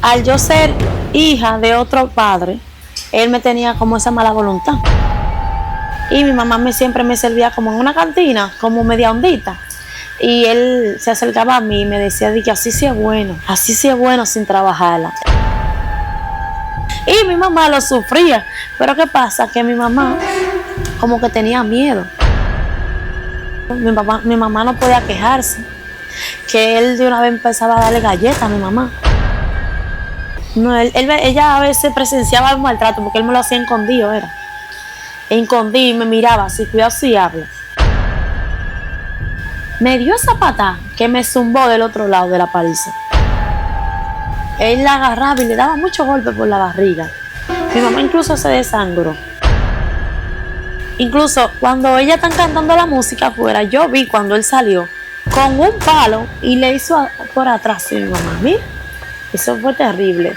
Al yo ser hija de otro padre, él me tenía como esa mala voluntad. Y mi mamá siempre me servía como en una cantina, como media hondita. Y él se acercaba a mí y me decía que así sí es bueno sin trabajarla. Y mi mamá lo sufría. Pero ¿qué pasa? Que mi mamá como que tenía miedo. Mi mamá no podía quejarse. Que él de una vez empezaba a darle galletas a mi mamá. No, ella a veces presenciaba el maltrato porque él me lo hacía escondido, era. Escondido y me miraba así, cuidado si habla. Me dio esa patada que me zumbó del otro lado de la paliza. Él la agarraba y le daba muchos golpes por la barriga. Mi mamá incluso se desangró. Incluso cuando ella está cantando la música afuera, yo vi cuando él salió con un palo y le hizo por atrás a mi mamá. Mira, eso fue terrible.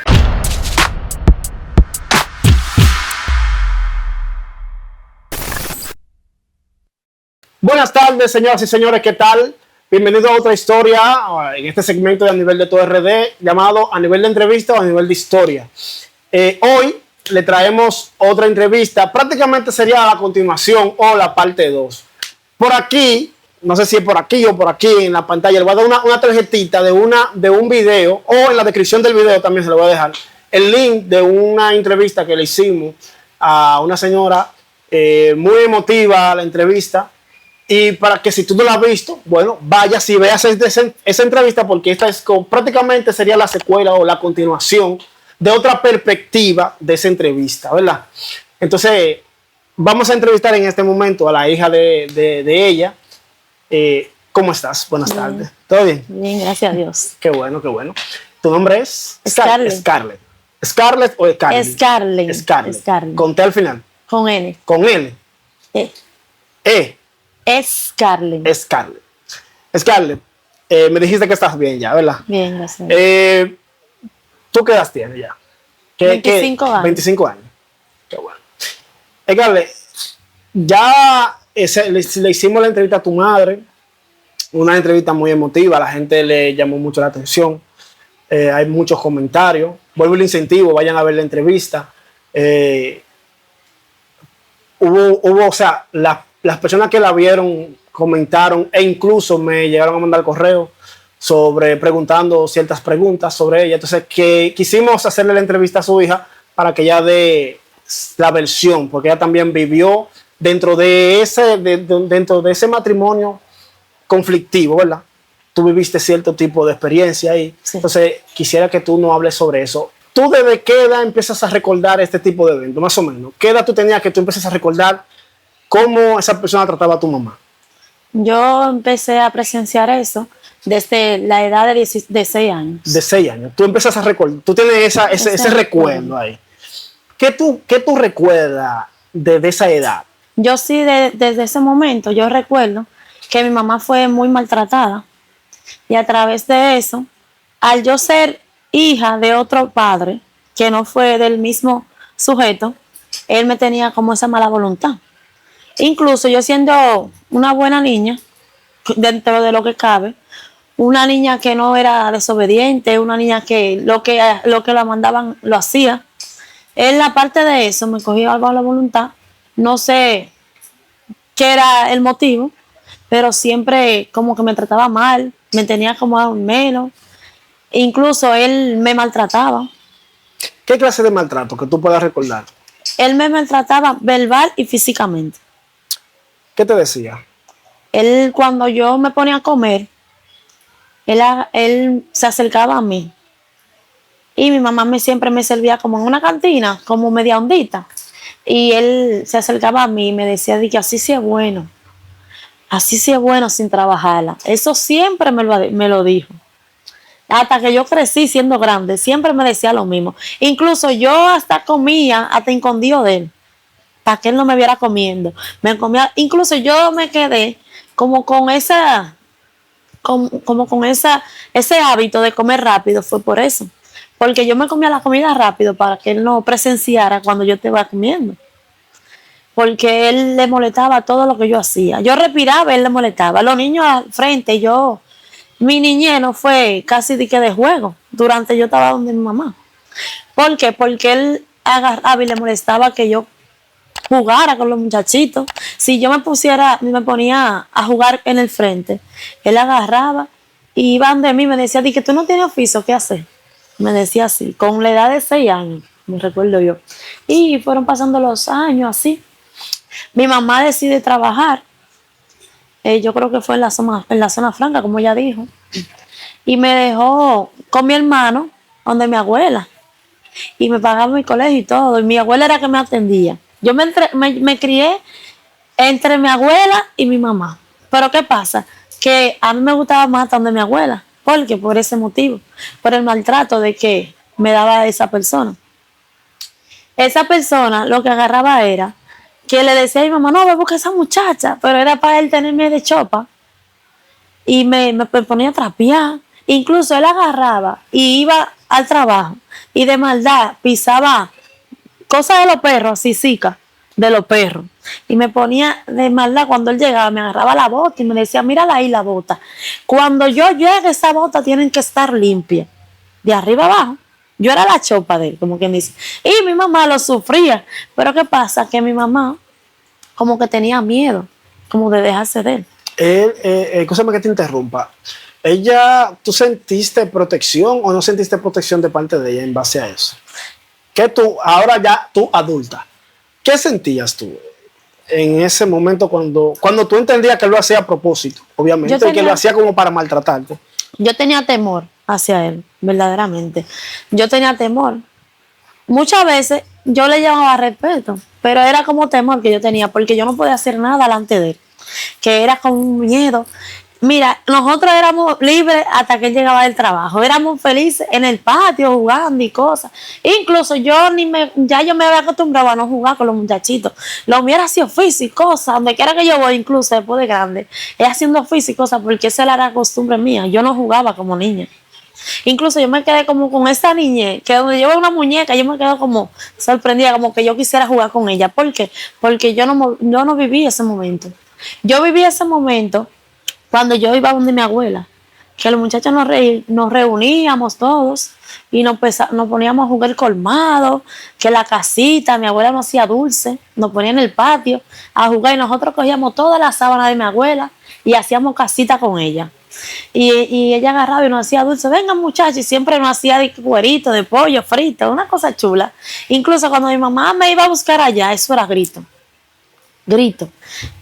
Buenas tardes, señoras y señores, ¿qué tal? Bienvenidos a otra historia en este segmento de A Nivel de Todo RD, llamado A Nivel de Entrevista o A Nivel de Historia. Hoy le traemos otra entrevista, prácticamente sería la continuación o la parte 2. Por aquí, no sé si es por aquí o por aquí en la pantalla, le voy a dar una tarjetita de un video, o en la descripción del video también se lo voy a dejar, el link de una entrevista que le hicimos a una señora muy emotiva, la entrevista. Y para que si tú no la has visto, bueno, vayas y veas esa entrevista, porque esta es prácticamente sería la secuela o la continuación de otra perspectiva de esa entrevista, ¿verdad? Entonces, vamos a entrevistar en este momento a la hija de ella. ¿Cómo estás? Buenas tardes. ¿Todo bien? Bien, gracias a Dios. Qué bueno, qué bueno. ¿Tu nombre es? Scarlett. ¿Scarlett o Scarlett? Scarlett. ¿Con T al final? Con N. ¿Con N? E. Scarlett. Scarlett, me dijiste que estás bien ya, ¿verdad? Bien, gracias. ¿Tú qué edad tienes ya? 25 años. 25 años. Qué bueno. Scarlett, ya le hicimos la entrevista a tu madre, una entrevista muy emotiva, a la gente le llamó mucho la atención, hay muchos comentarios, vuelvo el incentivo, vayan a ver la entrevista. Hubo, o sea, las personas que la vieron comentaron e incluso me llegaron a mandar correo preguntando ciertas preguntas sobre ella. Entonces, que quisimos hacerle la entrevista a su hija para que ella dé la versión, porque ella también vivió dentro de ese matrimonio conflictivo, ¿verdad? Tú viviste cierto tipo de experiencia ahí. Sí. Entonces, quisiera que tú nos hables sobre eso. ¿Tú desde qué edad empiezas a recordar este tipo de eventos, más o menos? ¿Qué edad tú tenías que tú empiezas a recordar cómo esa persona trataba a tu mamá? Yo empecé a presenciar eso desde la edad de 6 años. De 6 años. Tú empiezas a recordar, tú tienes ese recuerdo ahí. ¿Qué tú recuerdas de esa edad? Yo sí, desde ese momento, yo recuerdo que mi mamá fue muy maltratada. Y a través de eso, al yo ser hija de otro padre, que no fue del mismo sujeto, él me tenía como esa mala voluntad. Incluso yo siendo una buena niña, dentro de lo que cabe, una niña que no era desobediente, una niña que lo que la mandaban lo hacía, él aparte de eso me cogía algo a la voluntad, no sé qué era el motivo, pero siempre como que me trataba mal, me tenía como a menos, incluso él me maltrataba. ¿Qué clase de maltrato que tú puedas recordar? Él me maltrataba verbal y físicamente. ¿Qué te decía? Él, cuando yo me ponía a comer, él se acercaba a mí. Y mi mamá siempre me servía como en una cantina, como media hondita. Y él se acercaba a mí y me decía que así sí es bueno sin trabajarla. Eso siempre me lo dijo. Hasta que yo crecí siendo grande, siempre me decía lo mismo. Incluso yo hasta comía, hasta escondido de él, para que él no me viera comiendo. Me comía, incluso yo me quedé como con ese hábito de comer rápido, fue por eso. Porque yo me comía la comida rápido para que él no presenciara cuando yo estaba comiendo. Porque él le molestaba todo lo que yo hacía. Yo respiraba, él le molestaba. Los niños al frente, yo mi niñez no fue casi de que de juego durante yo estaba donde mi mamá. ¿Por qué? Porque él agarraba y le molestaba que yo jugara con los muchachitos. Si yo me ponía a jugar en el frente, él agarraba y iban de mí, me decía, di que tú no tienes oficio, ¿qué hacer? Me decía así, con la edad de 6 años, me recuerdo yo. Y fueron pasando los años así. Mi mamá decide trabajar, yo creo que fue en la zona franca, como ella dijo, y me dejó con mi hermano, donde mi abuela, y me pagaba mi colegio y todo, y mi abuela era que me atendía. Yo me crié entre mi abuela y mi mamá. Pero ¿qué pasa? Que a mí me gustaba más estar donde mi abuela. ¿Por qué? Por ese motivo. Por el maltrato de que me daba esa persona. Esa persona lo que agarraba era que le decía a mi mamá, no, ve busca a esa muchacha. Pero era para él tenerme de chopa. Y me ponía a trapear. Incluso él agarraba y iba al trabajo. Y de maldad pisaba cosas de los perros, sisica, de los perros. Y me ponía de maldad cuando él llegaba, me agarraba la bota y me decía, mírala ahí la bota. Cuando yo llegue, esa bota tienen que estar limpia, de arriba abajo. Yo era la chopa de él, como quien dice. Y mi mamá lo sufría. Pero ¿qué pasa? Que mi mamá como que tenía miedo, como de dejarse de él. Escúchame que te interrumpa. ¿Tú sentiste protección o no sentiste protección de parte de ella en base a eso? Que tú, ahora ya tú adulta, ¿qué sentías tú en ese momento cuando tú entendías que él lo hacía a propósito, obviamente, y que lo hacía como para maltratarte? Yo tenía temor hacia él, verdaderamente. Yo tenía temor. Muchas veces yo le llamaba respeto, pero era como temor que yo tenía, porque yo no podía hacer nada delante de él, que era con un miedo. Mira, nosotros éramos libres hasta que él llegaba del trabajo. Éramos felices en el patio jugando y cosas. Incluso ya yo me había acostumbrado a no jugar con los muchachitos. Lo mío era así oficio y cosas. Donde quiera que yo voy, incluso después de grande, es haciendo oficio y cosas porque esa era la costumbre mía. Yo no jugaba como niña. Incluso yo me quedé como con esa niñez, que donde yo veo una muñeca, yo me quedo como sorprendida, como que yo quisiera jugar con ella. ¿Por qué? Porque yo no viví ese momento. Yo viví ese momento cuando yo iba donde mi abuela, que los muchachos nos reuníamos todos y nos poníamos a jugar colmado, que la casita, mi abuela nos hacía dulce, nos ponía en el patio a jugar y nosotros cogíamos toda la sábana de mi abuela y hacíamos casita con ella. Y ella agarraba y nos hacía dulce, vengan muchachos, y siempre nos hacía de cuerito, de pollo frito, una cosa chula. Incluso cuando mi mamá me iba a buscar allá, eso era grito.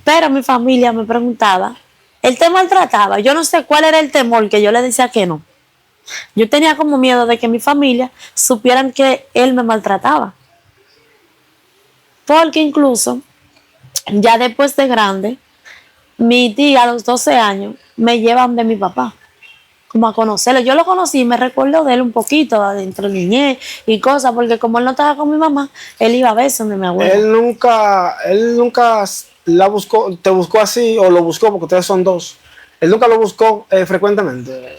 Pero mi familia me preguntaba, él te maltrataba. Yo no sé cuál era el temor que yo le decía que no. Yo tenía como miedo de que mi familia supieran que él me maltrataba. Porque incluso, ya después de grande, mi tía a los 12 años me llevan de mi papá, como a conocerlo. Yo lo conocí y me recuerdo de él un poquito, adentro de niñez y cosas, porque como él no estaba con mi mamá, él iba a veces donde mi abuela. Él nunca te buscó así, o lo buscó porque ustedes son dos. Él nunca lo buscó frecuentemente.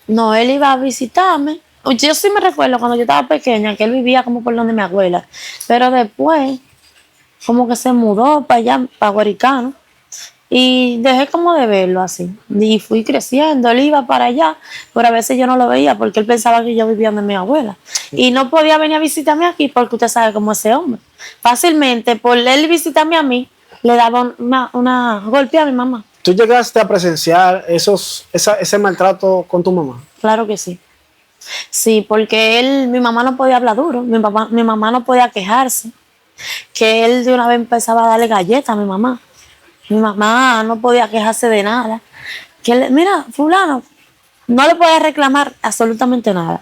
No, él iba a visitarme. Yo sí me recuerdo cuando yo estaba pequeña que él vivía como por donde mi abuela, pero después como que se mudó para allá, para Guaricano, y dejé como de verlo así. Y fui creciendo, él iba para allá, pero a veces yo no lo veía porque él pensaba que yo vivía donde mi abuela. Y no podía venir a visitarme aquí porque usted sabe cómo es ese hombre. Fácilmente, por él visitarme a mí, le daba una golpe a mi mamá. ¿Tú llegaste a presenciar ese maltrato con tu mamá? Claro que sí. Sí, porque mi mamá no podía hablar duro, mi mamá no podía quejarse, que él de una vez empezaba a darle galletas a mi mamá. Mi mamá no podía quejarse de nada. Mira, fulano, no le podía reclamar absolutamente nada.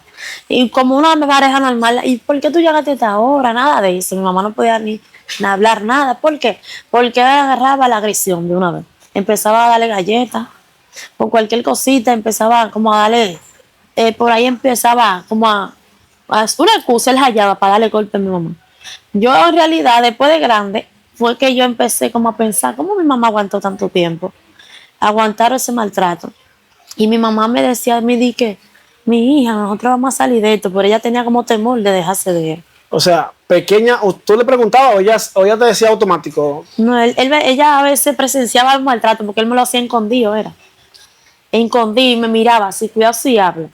Y como una pareja normal, ¿y por qué tú llegaste a esta hora? Nada de eso. Mi mamá no podía ni hablar nada. ¿Por qué? Porque él agarraba la agresión de una vez. Empezaba a darle galletas, por cualquier cosita, empezaba como a darle, por ahí empezaba como a una excusa, él hallaba para darle golpe a mi mamá. Yo en realidad, después de grande, fue que yo empecé como a pensar, ¿cómo mi mamá aguantó tanto tiempo? Aguantar ese maltrato. Y mi mamá me decía a mí, di que, mi hija, nosotros vamos a salir de esto, pero ella tenía como temor de dejarse de él. O sea, pequeña, ¿tú le preguntabas o ella te decía automático? No, ella a veces presenciaba el maltrato porque él me lo hacía escondido, era. escondí y me miraba así, cuidado si hablo.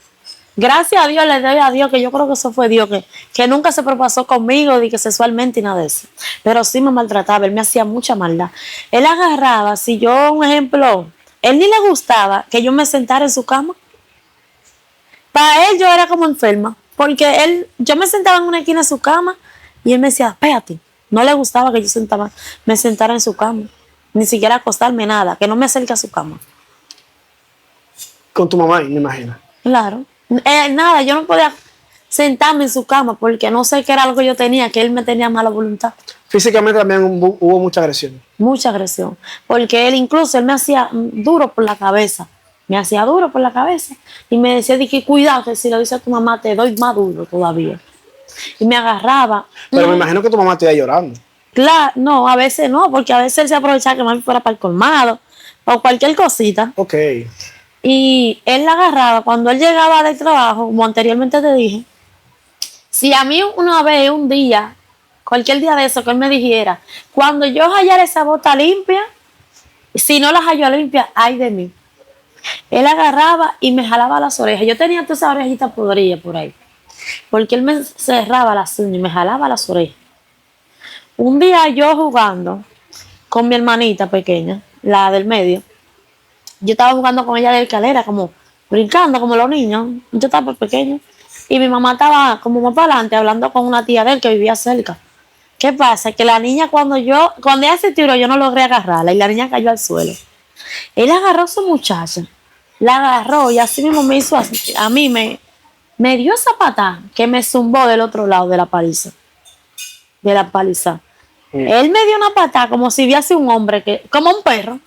Gracias a Dios, le doy a Dios, que yo creo que eso fue Dios, que nunca se propasó conmigo, de que sexualmente y nada de eso. Pero sí me maltrataba, él me hacía mucha maldad. Él agarraba, si yo, un ejemplo, él ni le gustaba que yo me sentara en su cama. Para él yo era como enferma, porque yo me sentaba en una esquina de su cama y él me decía, espérate, no le gustaba que yo me sentara en su cama, ni siquiera acostarme, nada, que no me acerque a su cama. Con tu mamá, me imagino. Claro. Nada, yo no podía sentarme en su cama porque no sé qué era lo que yo tenía, que él me tenía mala voluntad. Físicamente también hubo mucha agresión. Mucha agresión. Porque él me hacía duro por la cabeza. Me hacía duro por la cabeza. Y me decía, que cuidado, que si lo dice a tu mamá, te doy más duro todavía. Y me agarraba. Pero me imagino que tu mamá te iba llorando. Claro, no, a veces no, porque a veces él se aprovechaba que mami fuera para el colmado o cualquier cosita. Ok. Y él la agarraba cuando él llegaba del trabajo, como anteriormente te dije. Si a mí una vez, un día, cualquier día de eso que él me dijera, cuando yo hallara esa bota limpia, si no la halló limpia, ay de mí. Él agarraba y me jalaba las orejas. Yo tenía todas esas orejitas podridas por ahí. Porque él me cerraba las uñas y me jalaba las orejas. Un día yo jugando con mi hermanita pequeña, la del medio, yo estaba jugando con ella de escalera, como brincando como los niños. Yo estaba pequeño. Y mi mamá estaba como más para adelante hablando con una tía de él que vivía cerca. ¿Qué pasa? Que la niña cuando ella se tiró, yo no logré agarrarla y la niña cayó al suelo. Él agarró a su muchacha, la agarró y así mismo me hizo así. A mí me dio esa patada que me zumbó del otro lado de la paliza. De la paliza. Él me dio una patada como si viese un hombre, como un perro.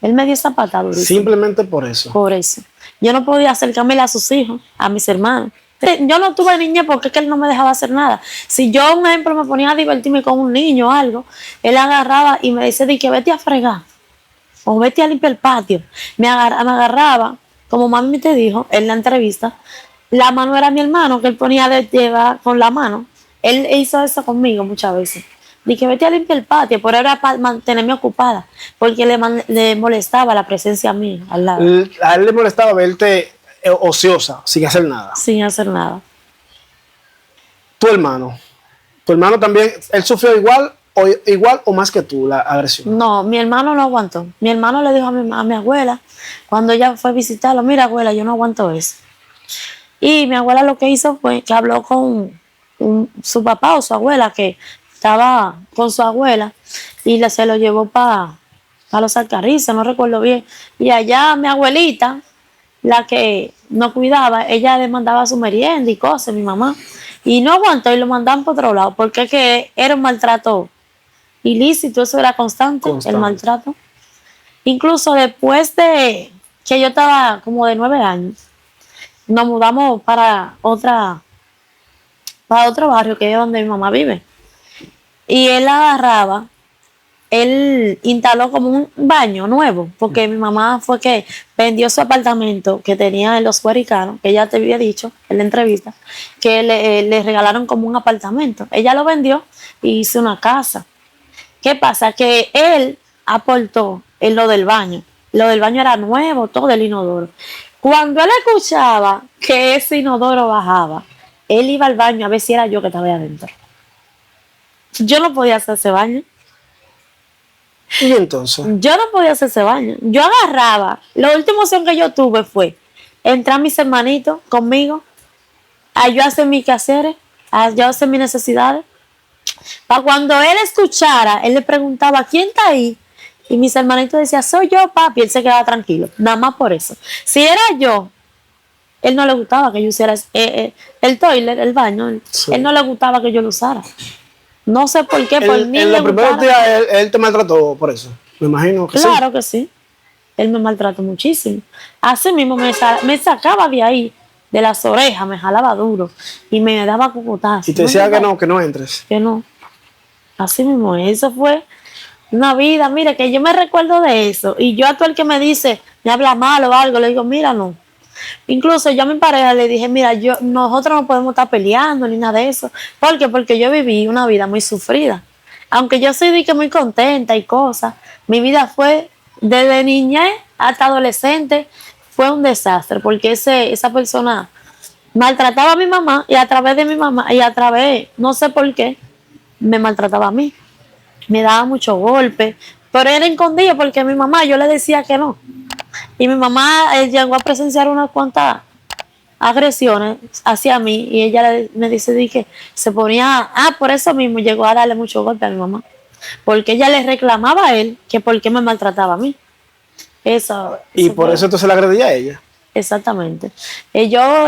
Él me dio esa patada durísima. Simplemente por eso. Por eso. Yo no podía acercarme a sus hijos, a mis hermanos. Yo no tuve niña porque es que él no me dejaba hacer nada. Si yo, un ejemplo, me ponía a divertirme con un niño o algo, él agarraba y me decía, que vete a fregar o vete a limpiar el patio. Me agarraba, como mami te dijo en la entrevista, la mano era mi hermano, que él ponía de llevar con la mano. Él hizo eso conmigo muchas veces. Dije, vete a limpiar el patio, pero era para mantenerme ocupada, porque le molestaba la presencia mía al lado. A él le molestaba verte ociosa, sin hacer nada. Sin hacer nada. Tu hermano también, ¿él sufrió igual o más que tú la agresión? No, mi hermano no aguantó. Mi hermano le dijo a mi abuela, cuando ella fue a visitarlo, mira abuela, yo no aguanto eso. Y mi abuela lo que hizo fue que habló con su papá o su abuela, que estaba con su abuela, y se lo llevó para los Alcarrizos, no recuerdo bien. Y allá mi abuelita, la que nos cuidaba, ella le mandaba su merienda y cosas, mi mamá. Y no aguantó y lo mandaban por otro lado, porque es que era un maltrato ilícito, eso era constante. El maltrato. Incluso después de que yo estaba como de 9 años, nos mudamos para otro barrio que es donde mi mamá vive. Y él instaló como un baño nuevo, porque mi mamá fue que vendió su apartamento que tenía en Los Guaricanos, que ella te había dicho en la entrevista, que le regalaron como un apartamento. Ella lo vendió y hizo una casa. ¿Qué pasa? Que él aportó en lo del baño. Lo del baño era nuevo, todo el inodoro. Cuando él escuchaba que ese inodoro bajaba, él iba al baño a ver si era yo que estaba ahí adentro. Yo no podía hacer ese baño. ¿Y entonces? Yo no podía hacer ese baño. Yo agarraba. La última opción que yo tuve fue entrar mis hermanitos conmigo, a yo hacer mis quehaceres, a yo hacer mis necesidades. Para cuando él escuchara, él le preguntaba, ¿quién está ahí? Y mis hermanitos decían, soy yo, papi. Él se quedaba tranquilo. Nada más por eso. Si era yo, él no le gustaba que yo usara el toilet, el baño. Sí. Él no le gustaba que yo lo usara. No sé por qué, por mí. En los primeros días él te maltrató por eso. Me imagino que claro sí. Que sí. Él me maltrató muchísimo. Así mismo me sacaba de ahí, de las orejas, me jalaba duro y me daba cocotazos. Y te decía que no entres. Que no. Así mismo, eso fue una vida. Mira, que yo me recuerdo de eso. Y yo a todo el que me dice, me habla mal o algo, le digo, mira, no. Incluso yo a mi pareja le dije, mira, nosotros no podemos estar peleando ni nada de eso. ¿Por qué? Porque yo viví una vida muy sufrida. Aunque yo soy de que muy contenta y cosas, mi vida fue desde niñez hasta adolescente fue un desastre, porque esa persona maltrataba a mi mamá y a través de mi mamá y a través, no sé por qué, me maltrataba a mí. Me daba muchos golpes, pero era escondido porque mi mamá, yo le decía que no. Y mi mamá llegó a presenciar unas cuantas agresiones hacia mí y ella me dice que se ponía, por eso mismo llegó a darle mucho golpe a mi mamá, porque ella le reclamaba a él que por qué me maltrataba a mí. Y Eso por fue eso entonces la agredía a ella. exactamente. Yo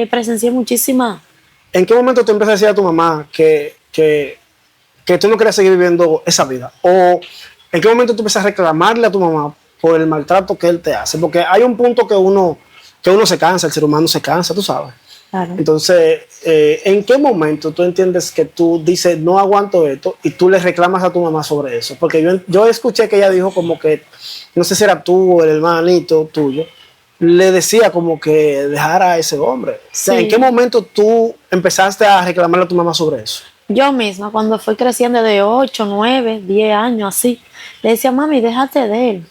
presencié muchísimas. ¿En qué momento tú empezaste a decir a tu mamá que tú no querías seguir viviendo esa vida? ¿O en qué momento tú empezaste a reclamarle a tu mamá por el maltrato que él te hace? Porque hay un punto que uno se cansa, el ser humano se cansa, tú sabes. Claro. Entonces, ¿en qué momento tú entiendes que tú dices, no aguanto esto, y tú le reclamas a tu mamá sobre eso? Porque yo escuché que ella dijo como que, no sé si era tú o el hermanito tuyo, le decía como que dejara a ese hombre. O sea, Sí. ¿en qué momento tú empezaste a reclamarle a tu mamá sobre eso? Yo misma, cuando fui creciendo de 8, 9, 10 años, así, le decía, mami, déjate de él.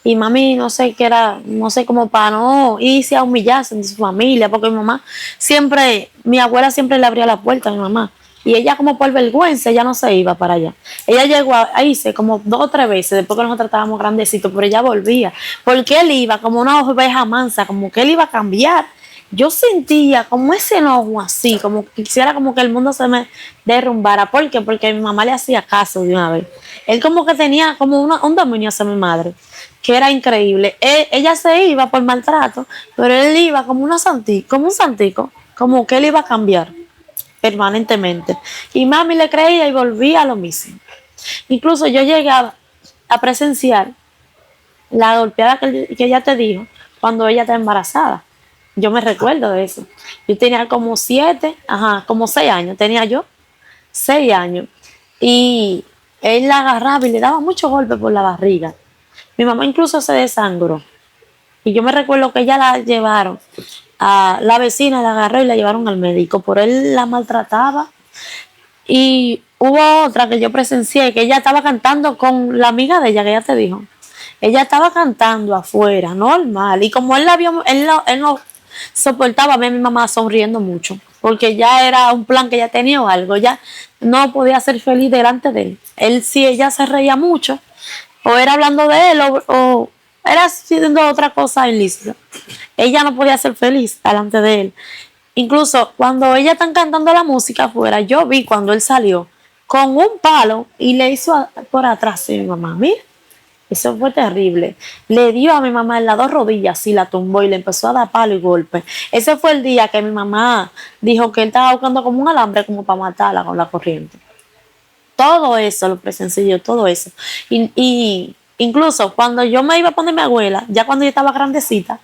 Y mami, no sé qué era, no sé, como para no irse a humillarse en su familia, porque mi abuela siempre le abría la puerta a mi mamá. Y ella, como por vergüenza, ella no se iba para allá. Ella llegó a irse como 2 o 3 veces después que nosotros estábamos grandecitos, pero ella volvía. Porque él iba como una oveja mansa, como que él iba a cambiar. Yo sentía como ese enojo así, como que quisiera como que el mundo se me derrumbara. ¿Por qué? Porque mi mamá le hacía caso de una vez. Él como que tenía como un dominio hacia mi madre, que era increíble. Ella se iba por maltrato, pero él iba como un santico, como que él iba a cambiar permanentemente. Y mami le creía y volvía a lo mismo. Incluso yo llegué a presenciar la golpeada que ella te dijo cuando ella está embarazada. Yo me recuerdo de eso. Yo tenía como 6 años, tenía yo 6 años. Y él la agarraba y le daba muchos golpes por la barriga. Mi mamá incluso se desangró. Y yo me recuerdo que ella la llevaron, a la vecina la agarró y la llevaron al médico. Por él la maltrataba. Y hubo otra que yo presencié, que ella estaba cantando con la amiga de ella, que ella te dijo. Ella estaba cantando afuera, normal. Y como él él no soportaba ver a mi mamá sonriendo mucho, porque ya era un plan que ella tenía o algo, ya no podía ser feliz delante de él. Si ella se reía mucho, o era hablando de él, o era haciendo otra cosa ilícita, ella no podía ser feliz delante de él. Incluso cuando ella están cantando la música afuera, yo vi cuando él salió con un palo y le hizo por atrás a mi mamá. Mira, eso fue terrible. Le dio a mi mamá en las 2 rodillas y la tumbó y le empezó a dar palo y golpe. Ese fue el día que mi mamá dijo que él estaba buscando como un alambre como para matarla con la corriente. Todo eso lo presencié yo, todo eso. Y incluso cuando yo me iba a poner mi abuela, ya cuando yo estaba grandecita,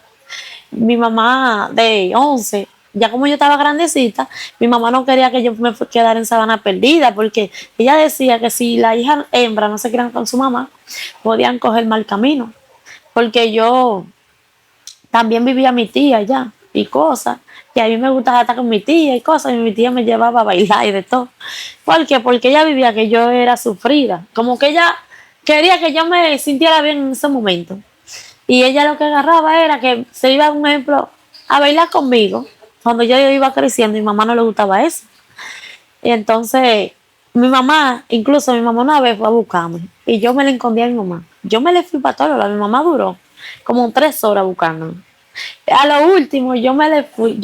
mi mamá de 11, ya como yo estaba grandecita, mi mamá no quería que yo me quedara en Sabana Perdida, porque ella decía que si la hija hembra no se quedan con su mamá, podían coger mal camino. Porque yo también vivía mi tía allá y cosas, y a mí me gustaba estar con mi tía y cosas, y mi tía me llevaba a bailar y de todo. ¿Por qué? Porque ella vivía que yo era sufrida, como que ella quería que yo me sintiera bien en ese momento. Y ella lo que agarraba era que se iba, un ejemplo, a bailar conmigo. Cuando yo iba creciendo, mi mamá no le gustaba eso. Y entonces, incluso mi mamá una vez fue a buscarme. Y yo me la escondí a mi mamá. Yo me le fui para todo lado. Mi mamá duró como 3 horas buscándome. A lo último, yo me le fui.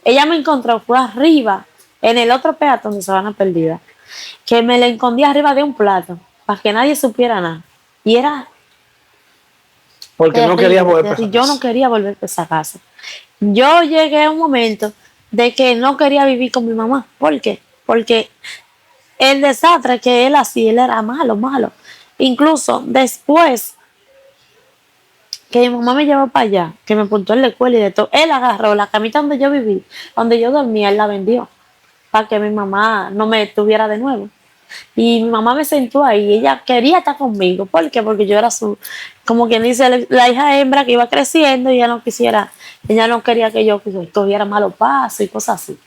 Ella me encontró, fue arriba, en el otro peatón de Sabana Perdida. Que me la escondí arriba de un plato, para que nadie supiera nada. Y era Porque no quería volver a yo no quería volver a esa casa. Yo llegué a un momento de que no quería vivir con mi mamá. ¿Por qué? Porque el desastre que él hacía, él era malo, malo. Incluso después que mi mamá me llevó para allá, que me apuntó en la escuela y de todo, él agarró la camita donde yo viví, donde yo dormía, él la vendió, para que mi mamá no me tuviera de nuevo. Y mi mamá me sentó ahí, ella quería estar conmigo. ¿Por qué? Porque yo era como quien dice, la hija hembra que iba creciendo y ella no quería que yo cogiera malos pasos y cosas así.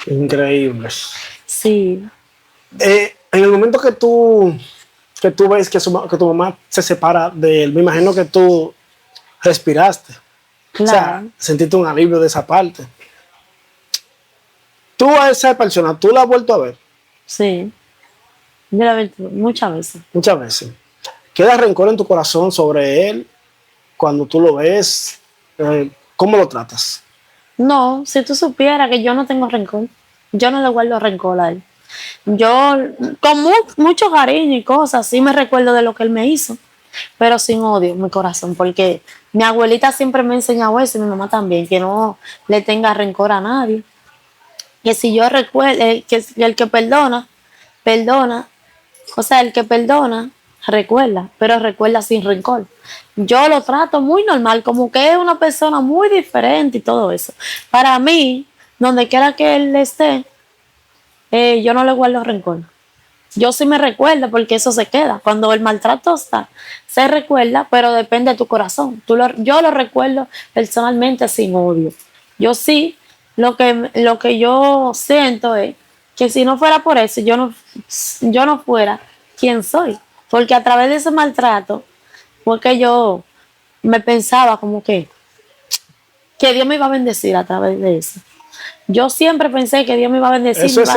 Increíble. Sí. En el momento que tú que tú ves que tu mamá se separa de él, me imagino que tú respiraste. Claro. O sea, sentiste un alivio de esa parte. Tú a esa persona, ¿tú la has vuelto a ver? Sí, yo la he visto muchas veces. Muchas veces. ¿Queda rencor en tu corazón sobre él cuando tú lo ves? ¿Cómo lo tratas? No, si tú supieras que yo no tengo rencor, yo no le guardo rencor a él. Yo, con mucho cariño y cosas, sí me recuerdo de lo que él me hizo, pero sin odio en mi corazón, porque mi abuelita siempre me ha enseñado eso y mi mamá también, que no le tenga rencor a nadie. Que si yo recuerdo, que el que perdona, perdona. O sea, el que perdona, recuerda, pero recuerda sin rencor. Yo lo trato muy normal, como que es una persona muy diferente y todo eso. Para mí, donde quiera que él esté, yo no le guardo rencor. Yo sí me recuerdo porque eso se queda. Cuando el maltrato está, se recuerda, pero depende de tu corazón. Yo lo recuerdo personalmente sin odio. Yo sí, lo que yo siento es que si no fuera por eso, yo no fuera quien soy. Porque a través de ese maltrato fue que yo me pensaba como que Dios me iba a bendecir a través de eso. Yo siempre pensé que Dios me iba a bendecir. Eso es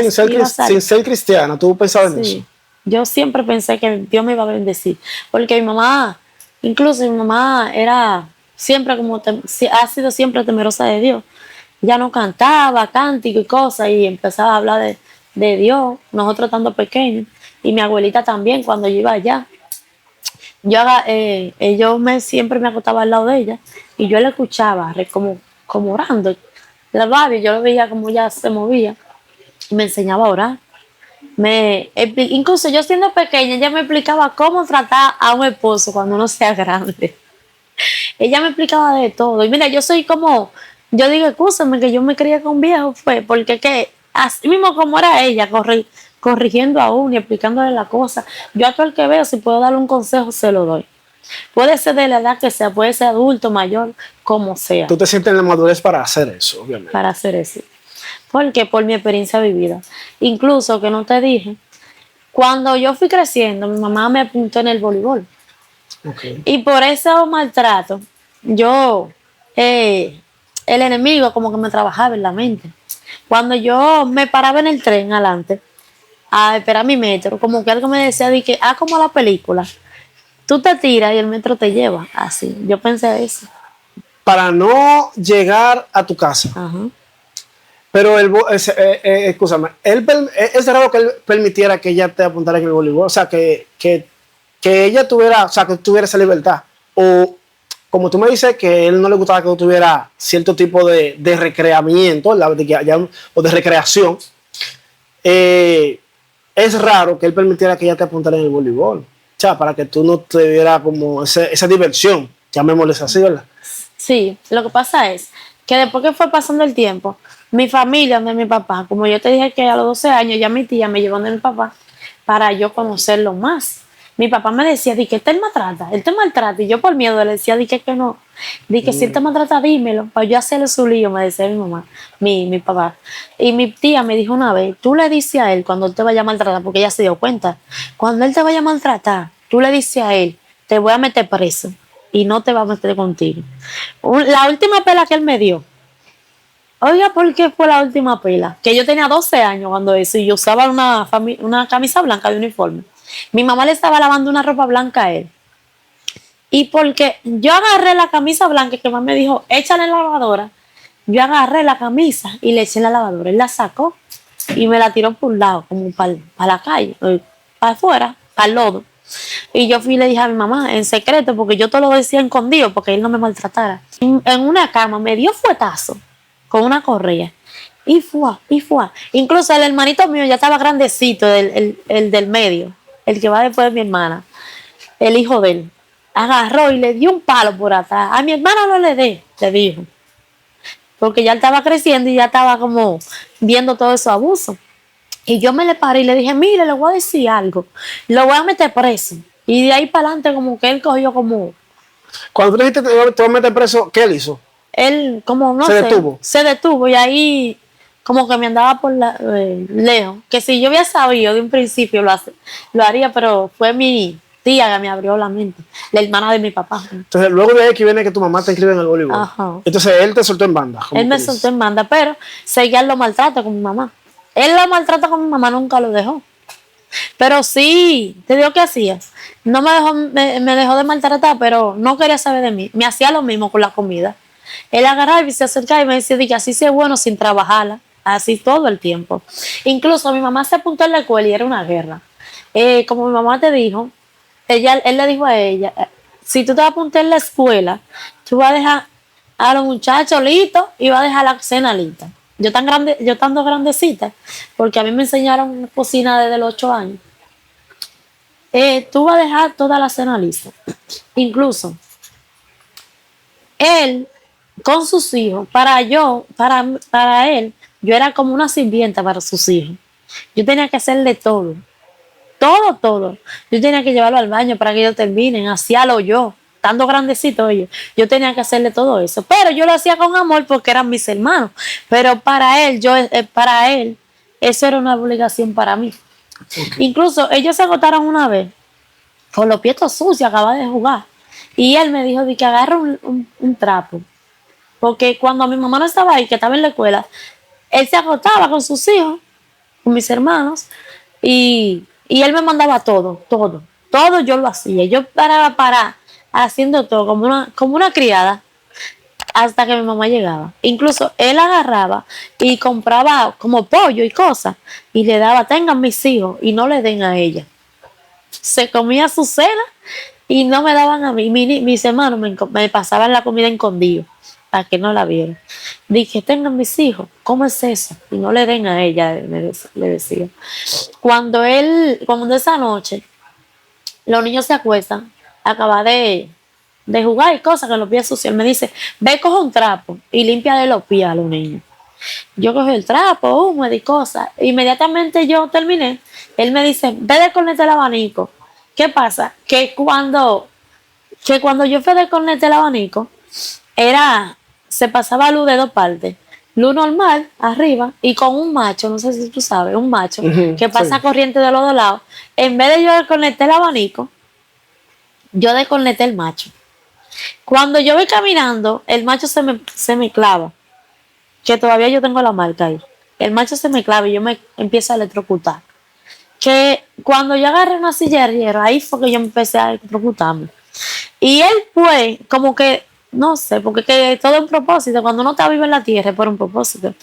sin ser cristiana, ¿tú pensabas en eso? Sí, yo siempre pensé que Dios me iba a bendecir, porque mi mamá, incluso mi mamá era siempre ha sido siempre temerosa de Dios. Ya no cantaba, cántico y cosas, y empezaba a hablar de Dios, nosotros estando pequeños, y mi abuelita también, cuando yo iba allá. Siempre me acostaba al lado de ella, y yo la escuchaba como orando. La Barbie, yo lo veía como ella se movía, y me enseñaba a orar. Incluso yo siendo pequeña, ella me explicaba cómo tratar a un esposo cuando uno sea grande. Ella me explicaba de todo. Y mira, yo digo, escúchame que yo me crié con viejo, fue porque así mismo como era ella, corrigiendo a uno y explicándole la cosa. Yo a todo el que veo, si puedo darle un consejo, se lo doy. Puede ser de la edad que sea, puede ser adulto, mayor, como sea. Tú te sientes en la madurez para hacer eso, obviamente. Para hacer eso. Porque por mi experiencia vivida. Incluso que no te dije, cuando yo fui creciendo, mi mamá me apuntó en el voleibol. Okay. Y por ese maltrato, el enemigo como que me trabajaba en la mente. Cuando yo me paraba en el tren adelante a esperar mi metro, como que algo me decía de que, como la película, tú te tiras y el metro te lleva. Así, yo pensé eso. Para no llegar a tu casa. Ajá. Pero escúchame, es raro que él permitiera que ella te apuntara en el voleibol, o sea, que ella tuviera, o sea, que tuviera esa libertad. O como tú me dices que a él no le gustaba que tú tuviera cierto tipo de recreamiento, o de recreación, es raro que él permitiera que ella te apuntara en el voleibol. O sea, para que tú no te diera como esa diversión, llamémosle así, ¿verdad? Sí, lo que pasa es que después que fue pasando el tiempo, mi familia, de mi papá, como yo te dije que a los 12 años ya mi tía me llevó de mi papá para yo conocerlo más. Mi papá me decía, di que él te maltrata, y yo por miedo le decía, di que no, di que si él te maltrata, dímelo, para yo hacerle su lío, me decía mi mamá, mi papá. Y mi tía me dijo una vez, tú le dices a él cuando él te vaya a maltratar, porque ella se dio cuenta, cuando él te vaya a maltratar, tú le dices a él, te voy a meter preso, y no te va a meter contigo. La última pela que él me dio, oiga, ¿por qué fue la última pela? Que yo tenía 12 años cuando eso, y yo usaba una camisa blanca de uniforme. Mi mamá le estaba lavando una ropa blanca a él. Y porque yo agarré la camisa blanca, que mamá me dijo, échale en la lavadora, yo agarré la camisa y le eché en la lavadora. Él la sacó y me la tiró por un lado, como para la calle, para afuera, para el lodo. Y yo fui y le dije a mi mamá en secreto, porque yo todo lo decía escondido, porque él no me maltratara. En una cama me dio fuetazo con una correa. Y fue. Incluso el hermanito mío ya estaba grandecito, el del medio, el que va después de mi hermana, el hijo de él. Agarró y le dio un palo por atrás. A mi hermana no le dé, le dijo. Porque ya él estaba creciendo y ya estaba como viendo todo esos abusos. Y yo me le paré y le dije, mire, le voy a decir algo. Lo voy a meter preso. Y de ahí para adelante como que él cogió como... Cuando tú dijiste te voy a meter preso, ¿qué él hizo? Él como, no ¿Se sé, detuvo? se detuvo y ahí como que me andaba por lejos, que si yo hubiera sabido de un principio lo haría, pero fue mi tía que me abrió la mente, la hermana de mi papá. Entonces, luego de ahí que viene que tu mamá te inscribe en el voleibol. Ajá. Entonces, él te soltó en banda. Él me soltó en banda, pero seguía lo maltrata con mi mamá. Él lo maltrata con mi mamá, nunca lo dejó. Pero sí, te digo que hacía. No me dejó de maltratar, pero no quería saber de mí. Me hacía lo mismo con la comida. Él agarraba y se acercaba y me decía que así sea bueno sin trabajarla. Así todo el tiempo. Incluso mi mamá se apuntó en la escuela y era una guerra. Como mi mamá te dijo, él le dijo a ella, si tú te apuntas en la escuela, tú vas a dejar a los muchachos listos y vas a dejar la cena lista. Yo estando grandecita, porque a mí me enseñaron cocina desde los 8 años. Tú vas a dejar toda la cena lista. Incluso, él con sus hijos, para él, yo era como una sirvienta para sus hijos. Yo tenía que hacerle todo. Todo. Yo tenía que llevarlo al baño para que ellos terminen, hacíalo yo, estando grandecito ellos. Yo tenía que hacerle todo eso, pero yo lo hacía con amor porque eran mis hermanos. Pero para él, eso era una obligación para mí. Okay. Incluso ellos se agotaron una vez, con los pies sucios, acababa de jugar. Y él me dijo de que agarre un trapo. Porque cuando mi mamá no estaba ahí, que estaba en la escuela, él se agotaba con sus hijos, con mis hermanos, y él me mandaba todo yo lo hacía. Yo paraba haciendo todo como una criada hasta que mi mamá llegaba. Incluso él agarraba y compraba como pollo y cosas y le daba, tengan mis hijos y no le den a ella. Se comía su cena y no me daban a mí. Mis hermanos me pasaban la comida escondido para que no la vieran. Dije, tengan mis hijos, ¿cómo es eso? Y no le den a ella, le decía. Cuando esa noche los niños se acuestan, acaba de jugar y cosas con los pies sucios, él me dice, ve, coge un trapo y límpiale los pies a los niños. Yo cogí el trapo, húmedo y cosas. Inmediatamente yo terminé, él me dice, ve, desconecta el abanico. ¿Qué pasa? Que cuando yo fui a desconectar el abanico, se pasaba luz de 2 partes. Luz normal, arriba, y con un macho, no sé si tú sabes, un macho, que pasa corriente de los 2 lados. En vez de yo desconectar el abanico, yo desconecté el macho. Cuando yo voy caminando, el macho se me clava, que todavía yo tengo la marca ahí. El macho se me clava y yo me empiezo a electrocutar. Que cuando yo agarré una silla de hierro, ahí fue que yo empecé a electrocutarme. Y él fue como que, no sé, porque que todo es un propósito. Cuando uno está vivo en la tierra es por un propósito.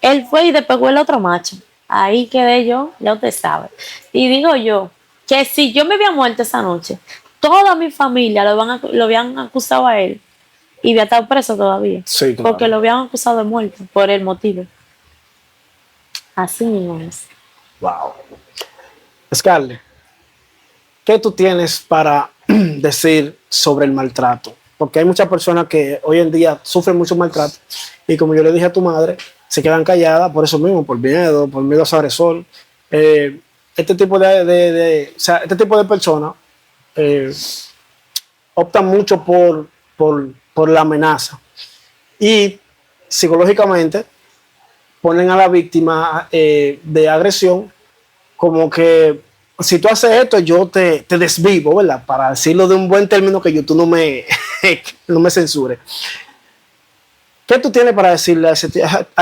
Él fue y despegó el otro macho. Ahí quedé yo, ya usted sabe. Y digo yo, que si yo me había muerto esa noche, toda mi familia lo habían acusado a él y había estado preso todavía. Sí, claro. Porque lo habían acusado de muerto por el motivo. Así mismo es. Wow. Scarlett, ¿qué tú tienes para decir sobre el maltrato? Porque hay muchas personas que hoy en día sufren mucho maltrato y como yo le dije a tu madre, se quedan calladas por eso mismo, por miedo a su agresor. Este tipo de personas optan mucho por la amenaza y psicológicamente ponen a la víctima de agresión como que si tú haces esto yo te desvivo, ¿verdad? Para decirlo de un buen término que tú no me censures. ¿Qué tú tienes para decirle a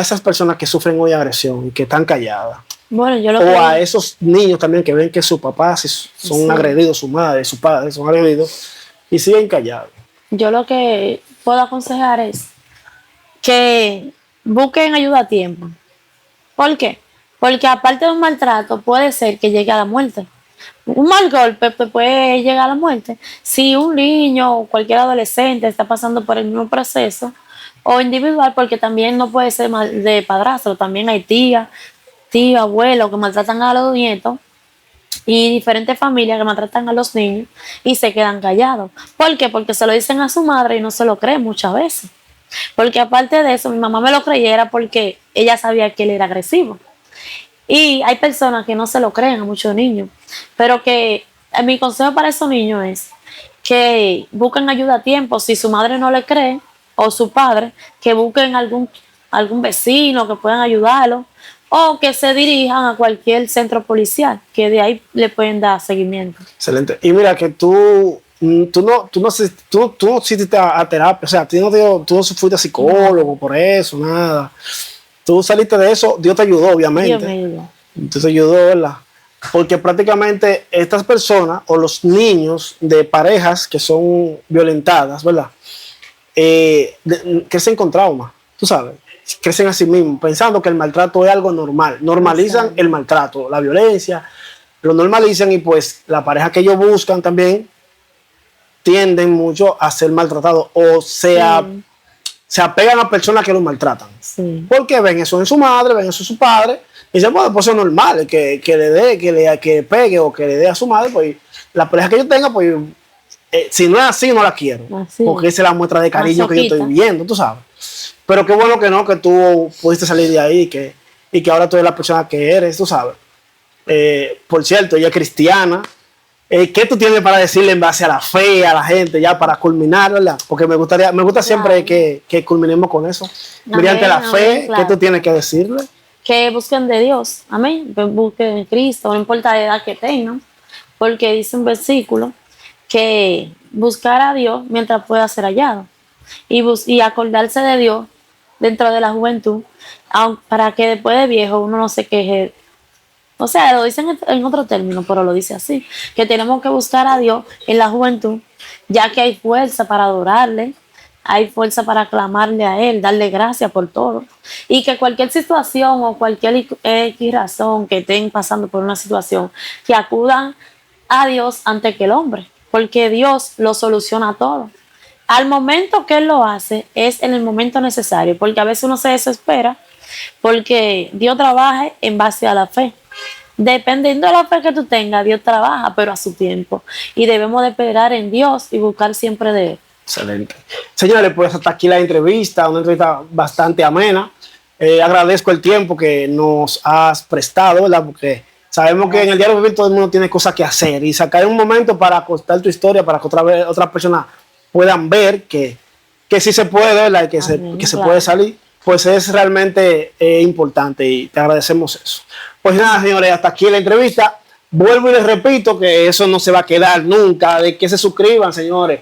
esas personas que sufren hoy agresión y que están calladas? Bueno, a esos niños también que ven que sus papás son agredidos, su madre, sus padres son agredidos y siguen callados. Yo lo que puedo aconsejar es que busquen ayuda a tiempo. ¿Por qué? Porque aparte de un maltrato puede ser que llegue a la muerte. Un mal golpe puede llegar a la muerte. Si un niño o cualquier adolescente está pasando por el mismo proceso, o individual, porque también no puede ser de padrastro, también hay tío, abuelo que maltratan a los nietos y diferentes familias que maltratan a los niños y se quedan callados. ¿Por qué? Porque se lo dicen a su madre y no se lo creen muchas veces. Porque aparte de eso, mi mamá me lo creyera porque ella sabía que él era agresivo. Y hay personas que no se lo creen a muchos niños, pero que mi consejo para esos niños es que busquen ayuda a tiempo. Si su madre no le cree o su padre, que busquen algún vecino que puedan ayudarlo, o que se dirijan a cualquier centro policial, que de ahí le pueden dar seguimiento. Excelente. Y mira que tú no asististe a terapia, o sea, tú no fuiste a psicólogo por eso, nada. Tú saliste de eso, Dios te ayudó, obviamente. Dios me ayudó. Dios te ayudó, ¿verdad? Porque prácticamente estas personas o los niños de parejas que son violentadas, ¿verdad? Crecen con trauma, tú sabes. Crecen a sí mismos, pensando que el maltrato es algo normal. Normalizan el maltrato, la violencia, lo normalizan y pues la pareja que ellos buscan también tienden mucho a ser maltratados o sea, se apegan a personas que los maltratan. Sí. Porque ven eso en su madre, ven eso en su padre y dicen, bueno, pues eso es normal, que le dé, que pegue o que le dé a su madre, pues la pareja que yo tenga, pues si no es así, no la quiero. Así. Porque esa es la muestra de cariño que yo estoy Masoquita. viendo, tú sabes. Pero qué bueno que no, que tú pudiste salir de ahí y que ahora tú eres la persona que eres, tú sabes. Por cierto, ella es cristiana. ¿Qué tú tienes para decirle en base a la fe, a la gente, ya para culminar, ¿verdad? Porque me gusta siempre que culminemos con eso. Amén, Mediante la fe, amén, claro. ¿qué tú tienes que decirle? Que busquen de Dios, amén, que busquen en Cristo, no importa la edad que tengan, porque dice un versículo que buscar a Dios mientras pueda ser hallado y acordarse de Dios dentro de la juventud, para que después de viejo uno no se queje. O sea, lo dicen en otro término, pero lo dice así, que tenemos que buscar a Dios en la juventud, ya que hay fuerza para adorarle, hay fuerza para clamarle a Él, darle gracias por todo, y que cualquier situación o cualquier X razón que estén pasando por una situación, que acudan a Dios antes que el hombre, porque Dios lo soluciona todo. Al momento que Él lo hace, es en el momento necesario, porque a veces uno se desespera, porque Dios trabaja en base a la fe. Dependiendo de la fe que tú tengas, Dios trabaja, pero a su tiempo. Y debemos de esperar en Dios y buscar siempre de Él. Excelente. Señores, pues hasta aquí la entrevista, una entrevista bastante amena. Agradezco el tiempo que nos has prestado, ¿verdad? Porque sabemos que en el diario vivir todo el mundo tiene cosas que hacer y sacar un momento para contar tu historia, para que otras personas puedan ver que sí se puede, ¿verdad? Y que se puede salir, pues es realmente importante y te agradecemos eso. Pues nada, señores, hasta aquí la entrevista. Vuelvo y les repito que eso no se va a quedar nunca, de que se suscriban, señores.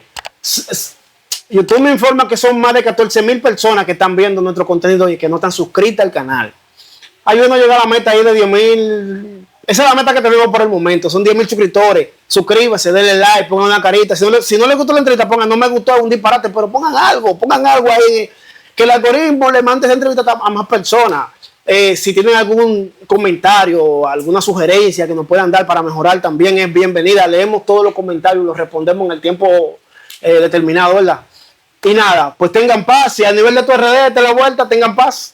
YouTube me informa que son más de 14,000 personas que están viendo nuestro contenido y que no están suscritas al canal. Ayúdenos a llegar a la meta ahí de 10,000. Esa es la meta que tenemos por el momento. Son 10,000 suscriptores. Suscríbase, denle like, pongan una carita. Si no les gustó la entrevista, pongan no me gustó, un disparate, pero pongan algo ahí. Que el algoritmo le mande esa entrevista a más personas. Si tienen algún comentario o alguna sugerencia que nos puedan dar para mejorar, también es bienvenida. Leemos todos los comentarios y los respondemos en el tiempo determinado, ¿verdad? Y nada, pues tengan paz. Si a nivel de tu RD te la vuelta, tengan paz.